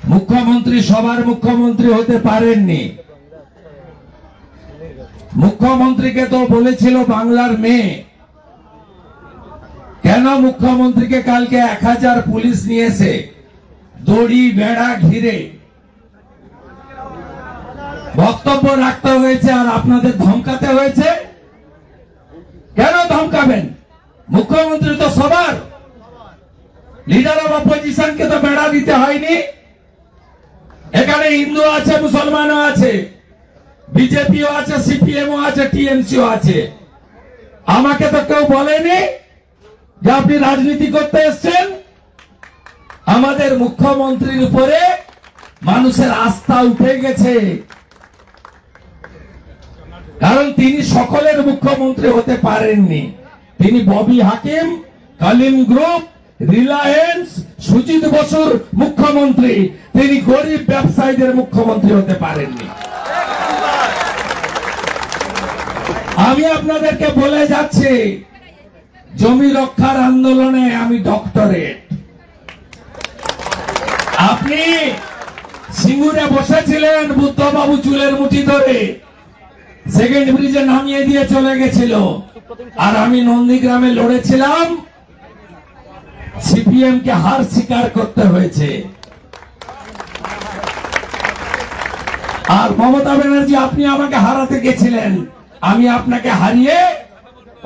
মুখ্যমন্ত্রী সবার মুখ্যমন্ত্রী হতে পারেননি। মুখ্যমন্ত্রীকে তো বলেছিল বাংলার মেয়ে। কেন মুখ্যমন্ত্রীকে কালকে 1000 পুলিশ নিয়েছে দড়ি বেড়া ঘিরে বক্তব্য রাখতে হয়েছে আর আপনাদের ধমকাতে হয়েছে? কেন ধমকাবেন? মুখ্যমন্ত্রী তো সবার, লিডার অফ অপোজিশনকে তো বেড়া দিতে হয়নি। এখানে হিন্দু আছে, মুসলমানও আছে, বিজেপিও আছে, সিপিএমও আছে, টিএমসিও আছে। আমাকে তো কেউ বলেনি যে আপনি রাজনীতি করতে এসেছেন। আমাদের মুখ্যমন্ত্রীর উপরে মানুষের আস্থা উঠে গেছে, কারণ তিনি সকলের মুখ্যমন্ত্রী হতে পারেননি। তিনি ববি হাকিম, কালিম গ্রুপ, রিলায়েন্স, সুজিত বসুর মুখ্যমন্ত্রী। তিনি গরিব ব্যবসায়ীদের মুখ্যমন্ত্রী হতে পারেননি। আমি আপনাদেরকে বলে যাচ্ছি, জমি রক্ষার আন্দোলনে আমি ডক্টরেট। আপনি সিঙ্গুরে বসেছিলেন, বুদ্ধবাবু চুলের মুঠি ধরে সেকেন্ড ব্রিজে নামিয়ে দিয়ে চলে গেছিল, আর আমি নন্দীগ্রামে লড়েছিলাম। সিপিএম কে হার স্বীকার করতে হয়েছে। আর মমতা ব্যানার্জি, আপনি আমাকে হারাতে গেছিলেন, আমি আপনাকে হারিয়ে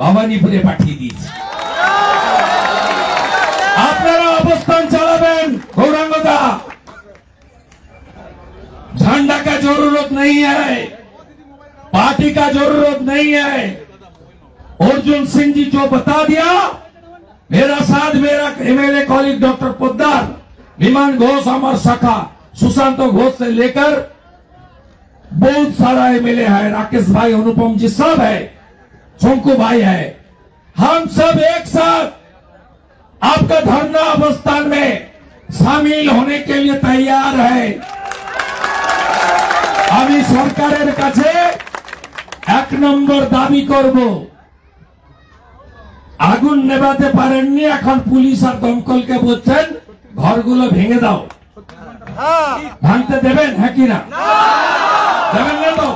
ভবানীপুরে পাঠিয়ে দিয়েছি। আপনারা অবস্থান চালাবেন। গৌরাঙ্গদা, झंडा का जरूरत नहीं है, पार्टी का जरूरत नहीं है। अर्जुन सिंह जी जो बता दिया, मेरा साथ मेरा एमएलए कॉलीग डॉक्टर पोद्दार, विमान घोष, अमर सखा, सुशांत घोष से लेकर बहुत सारा एमएलए है, राकेश भाई, अनुपम जी सब है, शंकु भाई है। हम सब एक साथ आपका धरना अवस्थान में शामिल होने के लिए तैयार है। আমি সরকারের কাছে 1 নম্বর দাবি করব, আগুন নেভাতে পারেননি, এখন পুলিশ আর দমকলকে বলছেন ঘরগুলো ভেঙে দাও। ভাঙতে দেবেন? হ্যাঁ কি না? দেবেন না তো?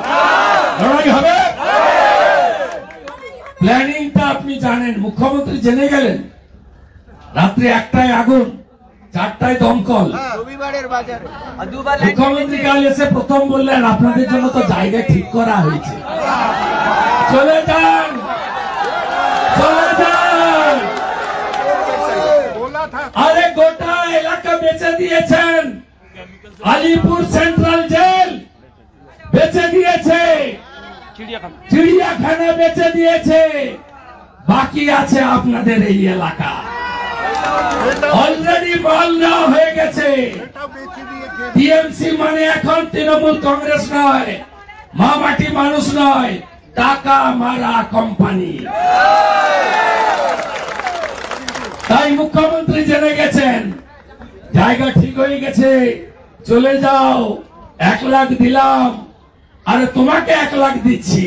লড়াই হবে। প্ল্যানিংটা আপনি জানেন, মুখ্যমন্ত্রী জেনে গেলেন। রাত্রি 1টায় আগুন, 4টায় দমকল। মুখ্যমন্ত্রী কাল এসে প্রথম বললেন আপনাদের জন্য তো জায়গা ঠিক করা হয়েছে, চলে যান, চলে যান। আরে গোটা এলাকা বেচে দিয়েছেন, আলিপুর সেন্ট্রাল জেল বেচে দিয়েছে, চিড়িয়াখানা বেচে দিয়েছে, বাকি আছে আপনাদের এই এলাকা। অলরেডি মাল নেওয়া হয়ে গেছে। টিএমসি মানে এখন তৃণমূল কংগ্রেস নয়, মা মাটি মানুষ নয়, টাকা মারা কোম্পানি। তাই মুখ্যমন্ত্রী জেনে গেছেন জায়গা ঠিক হয়ে গেছে, চলে যাও। 1 লাখ দিলাম, আরে তোমাকে 1 লাখ দিচ্ছি,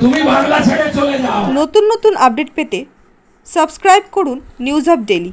তুমি বাংলা ছেড়ে চলে যাও। নতুন নতুন আপডেট পেতে সাবস্ক্রাইব করুন নিউজ আপ ডেইলি।